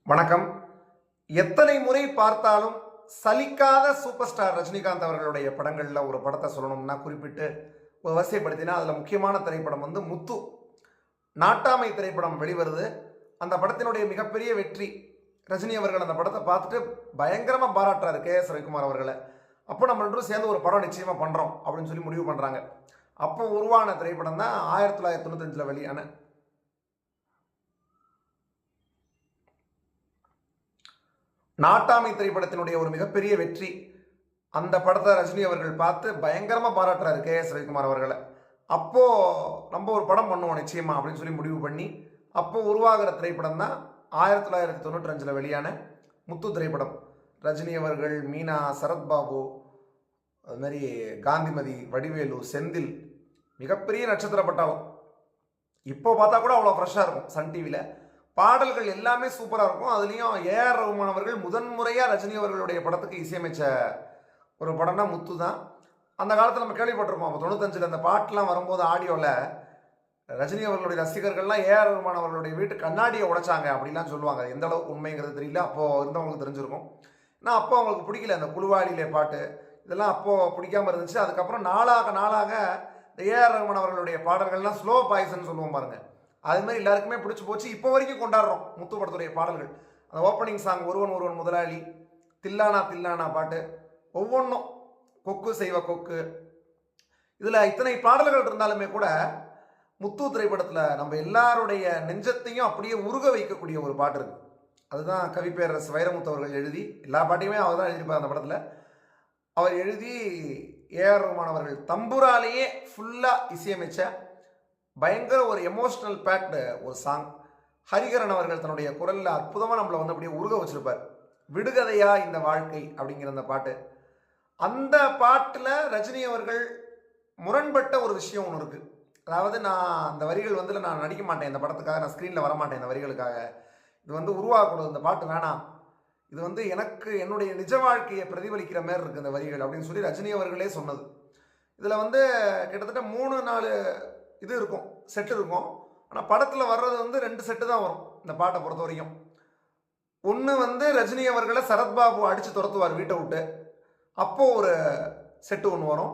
வணக்கம். எத்தனை முறை பார்த்தாலும் சலிக்காத சூப்பர் ஸ்டார் ரஜினிகாந்த் அவர்களுடைய படங்களில் ஒரு படத்தை சொல்லணும்னா குறிப்பிட்டு ஒரு வரிசைப்படுத்தினா அதில் முக்கியமான திரைப்படம் வந்து முத்து. நாட்டாமை திரைப்படம் வெளிவருது. அந்த படத்தினுடைய மிகப்பெரிய வெற்றி. ரஜினி அவர்கள் அந்த படத்தை பார்த்துட்டு பயங்கரமாக பாராட்டுறாரு கே.எஸ். ரவிக்குமார் அவர்களை. அப்போ நம்ம ரெண்டும் சேர்ந்து ஒரு படம் நிச்சயமாக பண்ணுறோம் அப்படின்னு சொல்லி முடிவு பண்ணுறாங்க. அப்போ உருவான திரைப்படம் தான் 1995 வெளியான நாட்டாமை திரைப்படத்தினுடைய ஒரு மிகப்பெரிய வெற்றி. அந்த படத்தை ரஜினி அவர்கள் பார்த்து பயங்கரமாக பாராட்டுறாரு கே.எஸ். ரவிக்குமார் அவர்களை. அப்போது நம்ம ஒரு படம் பண்ணுவோம் நிச்சயமா அப்படின்னு சொல்லி முடிவு பண்ணி அப்போ உருவாகிற திரைப்படம் தான் 1995 வெளியான முத்து திரைப்படம். ரஜினி அவர்கள், மீனா, சரத்பாபு, அது மாதிரி காந்திமதி, வடிவேலு, செந்தில், மிகப்பெரிய நட்சத்திர பட்டாளம். இப்போ பார்த்தா கூட அவ்வளோ ஃப்ரெஷ்ஷாக இருக்கும். சன் டிவியில் பாடல்கள் எல்லாமே சூப்பராக இருக்கும். அதுலேயும் ஏஆர் ரஹ்மான் அவர்கள் முதன்முறையாக ரஜினி அவர்களுடைய படத்துக்கு இசையமைச்ச ஒரு படம்னா முத்து தான். அந்த காலத்தில் நம்ம கேள்விப்பட்டிருப்போம். 95 அந்த பாட்டெலாம் வரும்போது ஆடியோவில் ரஜினி அவர்களுடைய ரசிகர்கள்லாம் ஏஆர் ரஹ்மான் அவர்களுடைய வீட்டு கண்ணாடியை உடைச்சாங்க அப்படிலாம் சொல்லுவாங்க. எந்த அளவுக்கு உண்மைங்கிறது தெரியல. அப்போது இருந்தவங்களுக்கு தெரிஞ்சிருக்கும். ஏன்னா அப்போ அவங்களுக்கு பிடிக்கல அந்த குழுவாளிலே பாட்டு இதெல்லாம் அப்போது பிடிக்காமல் இருந்துச்சு. அதுக்கப்புறம் நாளாக இந்த ஏஆர் ரஹ்மான் அவர்களுடைய பாடல்கள்லாம் ஸ்லோ பாய்ஸ்ன்னு சொல்லுவோம் பாருங்கள். அது மாதிரி எல்லாருக்குமே பிடிச்சி போச்சு. இப்போ வரைக்கும் கொண்டாடுறோம் முத்து படத்துடைய பாடல்கள். அந்த ஓப்பனிங் சாங் ஒருவன் முதலாளி, தில்லானா பாட்டு, ஒவ்வொன்றும் கொக்கு செய்வ கொக்கு, இதில் இத்தனை பாடல்கள் இருந்தாலுமே கூட முத்து திரைப்படத்தில் நம்ம எல்லாருடைய நெஞ்சத்தையும் அப்படியே உருக வைக்கக்கூடிய ஒரு பாட்டு இருக்குது. அதுதான் கவிப்பேரரசு வைரமுத்து அவர்கள் எழுதி, எல்லா பாட்டையுமே அவர் தான் எழுதியிருப்பார் அந்த படத்தில். அவர் எழுதி ஏஆர் ரஹ்மான் அவர்கள் தம்புராலேயே ஃபுல்லாக இசையமைச்ச பயங்கர ஒரு எமோஷ்னல் பேக்டு ஒரு சாங். ஹரிகரன் அவர்கள் தன்னுடைய குரலில் அற்புதமாக நம்மளை வந்து அப்படியே உருக வச்சிருப்பார். விடுகதையா இந்த வாழ்க்கை அப்படிங்கிற அந்த பாட்டு. அந்த பாட்டில் ரஜினி அவர்கள் முரண்பட்ட ஒரு விஷயம் ஒன்று இருக்குது. அதாவது நான் அந்த வரிகள் வந்து நான் நடிக்க மாட்டேன் இந்த படத்துக்காக, நான் ஸ்க்ரீனில் வரமாட்டேன் இந்த வரிகளுக்காக, இது வந்து உருவாகக்கூடாது, இந்த பாட்டு வேணாம், இது வந்து எனக்கு என்னுடைய நிஜ வாழ்க்கையை பிரதிபலிக்கிற மாதிரி இருக்குது இந்த வரிகள் அப்படின்னு சொல்லி ரஜினி அவர்களே சொன்னது. இதில் வந்து கிட்டத்தட்ட 3-4 இது இருக்கும், செட்டு இருக்கும். ஆனால் படத்தில் வர்றது வந்து 2 செட்டு தான் வரும் இந்த பாட்டை பொறுத்த வரைக்கும். ஒன்று வந்து ரஜினி அவர்களை சரத்பாபு அடித்து துரத்துவார் வீட்டை விட்டு, அப்போது ஒரு செட்டு ஒன்று வரும்.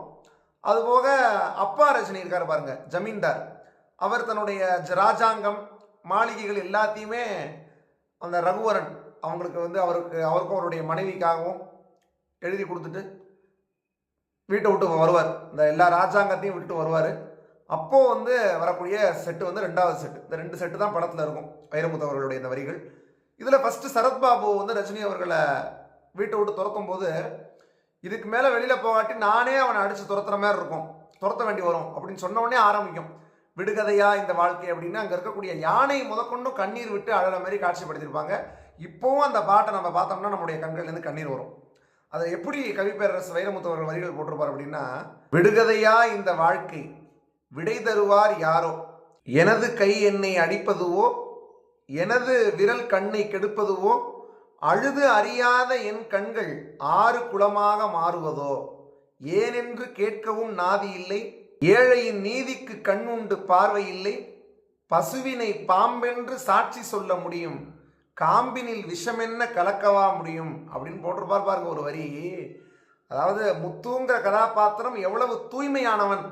அதுபோக அப்பா ரஜினி இருக்கார் பாருங்க, ஜமீன்தார், அவர் தன்னுடைய ராஜாங்கம் மாளிகைகள் எல்லாத்தையுமே அந்த ரகுவரன் அவங்களுக்கு வந்து அவருக்கும் அவருடைய மனைவிக்காகவும் எழுதி கொடுத்துட்டு வீட்டை விட்டு வருவார். இந்த எல்லா ராஜாங்கத்தையும் விட்டு வருவார். அப்போது வந்து வரக்கூடிய செட்டு வந்து 2வது செட்டு. இந்த 2 செட்டு தான் படத்தில் இருக்கும் வைரமுத்து அவர்களுடைய இந்த வரிகள். இதில் ஃபஸ்ட்டு சரத்பாபு வந்து ரஜினி அவர்களை வீட்டை விட்டு துரத்தும் போது, இதுக்கு மேலே வெளியில் போகாட்டி நானே அவனை அடித்து துரத்துற மாதிரி இருக்கும், துரத்த வேண்டி வரும் அப்படின்னு சொன்ன உடனே ஆரம்பிக்கும் விடுகதையா இந்த வாழ்க்கை அப்படின்னு. அங்கே இருக்கக்கூடிய யானை முதற்கொண்டும் கண்ணீர் விட்டு அழற மாதிரி காட்சிப்படுத்தியிருப்பாங்க. இப்போவும் அந்த பாட்டை நம்ம பார்த்தோம்னா நம்முடைய கண்கள்லேருந்து கண்ணீர் வரும். அதை எப்படி கவிப்பேரரசு வைரமுத்து அவர்கள் வரிகள் போட்டிருப்பார் அப்படின்னா, விடுகதையா இந்த வாழ்க்கை விடை தருவார் யாரோ, எனது கை என்னை அடிப்பதுவோ, எனது விரல் கண்ணை கெடுப்பதுவோ, அழுது அறியாத என் கண்கள் 6 குளமாக மாறுவதோ, ஏனென்று கேட்கவும் நாதி இல்லை, ஏழையின் நீதிக்கு கண் உண்டு பார்வை இல்லை, பசுவினை பாம்பென்று சாட்சி சொல்ல முடியும், காம்பினில் விஷமென்ன கலக்கவா முடியும் அப்படின்னு போட்டிருப்பார் பாருங்க ஒரு வரி. அதாவது முத்துங்கிற கதாபாத்திரம் எவ்வளவு தூய்மையானவன்,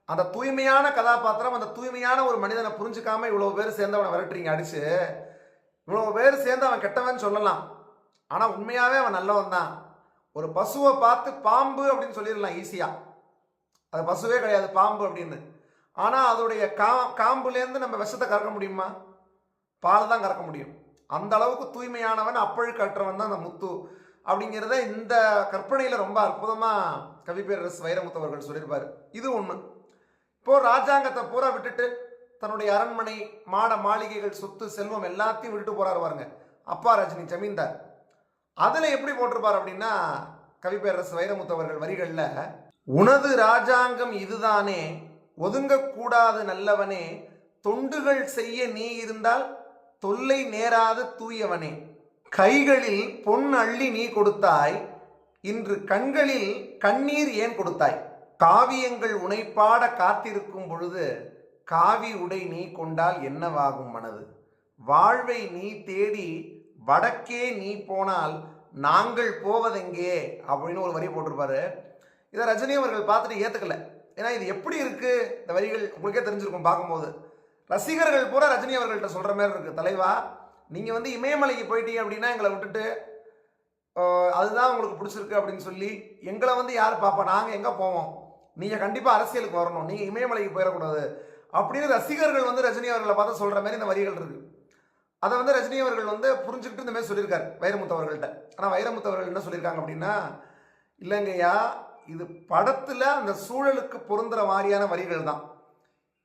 அந்த தூய்மையான கதாபாத்திரம், அந்த தூய்மையான ஒரு மனிதனை புரிஞ்சுக்காம இவ்வளோ பேர் சேர்ந்து அவனை விரட்டுறீங்க அடிச்சு. இவ்வளோ பேர் சேர்ந்து அவன் கெட்டவன் சொல்லலாம், ஆனால் உண்மையாகவே அவன் நல்லவன் தான். ஒரு பசுவை பார்த்து பாம்பு அப்படின்னு சொல்லிடலாம் ஈஸியாக, அது பசுவே கிடையாது பாம்பு அப்படின்னு. ஆனால் அதோடைய காம்புலேருந்து நம்ம விஷத்தை கறக்க முடியுமா? பால் தான் கறக்க முடியும். அந்த அளவுக்கு தூய்மையானவன், அப்பழுக்கு அற்றவன் தான் அந்த முத்து அப்படிங்கிறத இந்த கற்பனையில் ரொம்ப அற்புதமாக கவிப்பேரரசு வைரமுத்து அவர்கள் சொல்லியிருப்பார். இது ஒன்று. இப்போது ராஜாங்கத்தை பூரா விட்டுட்டு தன்னுடைய அரண்மனை, மாட மாளிகைகள், சொத்து செல்வம் எல்லாத்தையும் விட்டுட்டு போகிறாரு பாருங்க அப்பா ரஜினி ஜமீன்தார். அதில் எப்படி போட்டிருப்பார் அப்படின்னா கவிப்பேரரசு வைரமுத்து அவர்கள் வரிகளில், உனது ராஜாங்கம் இதுதானே, ஒதுங்கக்கூடாது நல்லவனே, தொண்டுகள் செய்ய நீ இருந்தால் தொல்லை நேராது தூயவனே, கைகளில் பொன் அள்ளி நீ கொடுத்தாய், இன்று கண்களில் கண்ணீர் ஏன் கொடுத்தாய், காவியங்கள் உனைப்பாட காத்திருக்கும் பொழுது காவி உடை நீ கொண்டால் என்னவாகும் மனது, வாழ்வை நீ தேடி வடக்கே நீ போனால் நாங்கள் போவதெங்கே அப்படின்னு ஒரு வரி போட்டிருப்பாரு. இதை ரஜினி அவர்கள் பார்த்துட்டு ஏற்றுக்கல. ஏன்னா இது எப்படி இருக்கு இந்த வரிகள் உங்களுக்கே தெரிஞ்சிருக்கும் பார்க்கும்போது. ரசிகர்கள் பூரா ரஜினி அவர்கள்ட்ட சொல்ற மாதிரி இருக்கு, தலைவா நீங்க வந்து இமயமலைக்கு போயிட்டீங்க அப்படின்னா எங்களை விட்டுட்டு அதுதான் உங்களுக்கு பிடிச்சிருக்கு அப்படின்னு சொல்லி எங்களை வந்து யார் பார்ப்பா, நாங்கள் எங்கே போவோம், நீங்கள் கண்டிப்பாக அரசியலுக்கு வரணும், நீங்கள் இமயமலைக்கு போயிடக்கூடாது அப்படின்னு ரசிகர்கள் வந்து ரஜினி அவர்களை பார்த்து சொல்கிற மாதிரி இந்த வரிகள் இருக்கு. அதை வந்து ரஜினி அவர்கள் வந்து புரிஞ்சுக்கிட்டு இந்த மாதிரி சொல்லியிருக்காரு வைரமுத்து அவர்கள்ட்ட. ஆனால் வைரமுத்து அவர்கள் என்ன சொல்லியிருக்காங்க அப்படின்னா, இல்லைங்கய்யா இது படத்தில் அந்த சூழலுக்கு பொருந்துகிற மாதிரியான வரிகள் தான்,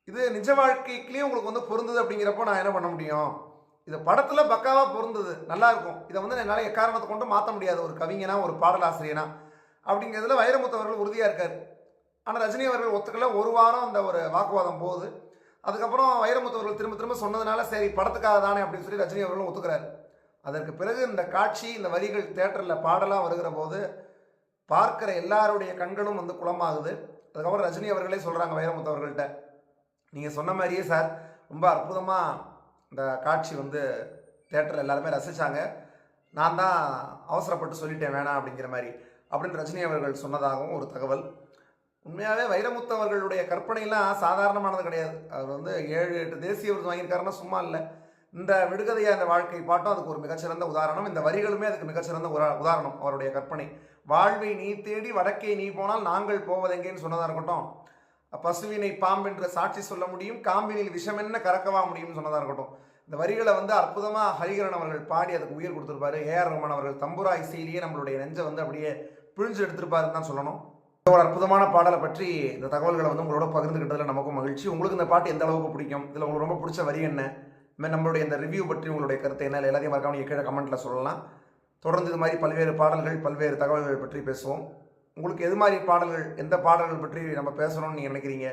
இது நிஜ வாழ்க்கைக்குலேயும் உங்களுக்கு வந்து பொருந்தது அப்படிங்கிறப்போ நான் என்ன பண்ண முடியும், இது படத்தில் பக்காவாக பொருந்தது, நல்லா இருக்கும், இதை வந்து என்னால் எக்காரணத்தை கொண்டு மாற்ற முடியாது ஒரு கவிஞனா ஒரு பாடலாசிரியனா அப்படிங்கிறதுல வைரமுத்து அவர்கள் உறுதியாக இருக்கார். ஆனால் ரஜினி அவர்கள் ஒத்துக்கல. ஒரு வாரம் அந்த ஒரு வாக்குவாதம் போகுது. அதுக்கப்புறம் வைரமுத்து அவர்கள் திரும்ப திரும்ப சொன்னதுனால சரி படத்துக்காக தானே அப்படின்னு சொல்லி ரஜினி அவர்களும் ஒத்துக்கிறாரு. அதற்கு பிறகு இந்த காட்சி இந்த வரிகள் தேட்டரில் பாடலாம் வருகிற போது பார்க்குற எல்லாருடைய கண்களும் வந்து குளமாகுது. அதுக்கப்புறம் ரஜினி அவர்களே சொல்கிறாங்க வைரமுத்து அவர்கள்ட்ட, நீங்கள் சொன்ன மாதிரியே சார் ரொம்ப அற்புதமாக இந்த காட்சி வந்து தேட்டரில் எல்லாருமே ரசித்தாங்க, நான் தான் அவசரப்பட்டு சொல்லிட்டேன் வேணாம் அப்படிங்கிற மாதிரி அப்படின்னு ரஜினி அவர்கள் சொன்னதாகவும் ஒரு தகவல். உண்மையாகவே வைரமுத்து அவர்களுடைய கற்பனைலாம் சாதாரணமானது கிடையாது. அவர் வந்து 7-8 தேசிய விருது வாங்கியிருக்காருன்னா சும்மா இல்லை. இந்த விடுகதையா இந்த வாழ்க்கை பாட்டும் அதுக்கு ஒரு மிகச்சிறந்த உதாரணம். இந்த வரிகளுமே அதுக்கு மிகச்சிறந்த உதாரணம். அவருடைய கற்பனை வாழ்வை நீ தேடி வடக்கே நீ போனால் நாங்கள் போவதெங்கேன்னு சொன்னதாக இருக்கட்டும், பசுவினை பாம்பென்று சாட்சி சொல்ல முடியும், காம்பினில் விஷம் என்ன கறக்கவா முடியும்னு சொன்னதாக இருக்கட்டும், இந்த வரிகளை வந்து அற்புதமாக ஹரிகரன் அவர்கள் பாடி அதுக்கு உயிர் கொடுத்துருப்பாரு. ஏஆர் ரஹ்மான் அவர்கள் தம்புரா இசையிலேயே நம்மளுடைய நெஞ்சை வந்து அப்படியே பிழிஞ்சு எடுத்திருப்பாருன்னு தான் சொல்லணும். ஒரு அற்புதமான பாடலை பற்றி இந்த தகவல்களை வந்து உங்களோட பகிர்ந்துக்கிட்டதில் நமக்கும் மகிழ்ச்சி. உங்களுக்கு இந்த பாட்டு எந்த அளவுக்கு பிடிக்கும், இதில் உங்களுக்கு ரொம்ப பிடிச்ச வரி என்ன, நம்மளுடைய இந்த ரிவ்யூ பற்றி உங்களுடைய கருத்தை என்ன, எல்லாத்தையும் மறக்காம நீங்கள் கீழே கமெண்ட்டில் சொல்லலாம். தொடர்ந்து இது மாதிரி பல்வேறு பாடல்கள் பல்வேறு தகவல்கள் பற்றி பேசுவோம். உங்களுக்கு எது மாதிரி பாடல்கள் எந்த பாடல்கள் பற்றி நம்ம பேசணும்னு நீங்கள் நினைக்கிறீங்க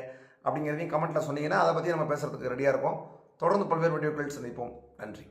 அப்படிங்கிறதையும் கமெண்ட்டில் சொன்னீங்கன்னா அதை பற்றி நம்ம பேசுகிறதுக்கு ரெடியாக இருக்கும். தொடர்ந்து பல்வேறு வீடியோக்கள் சந்திப்போம். நன்றி.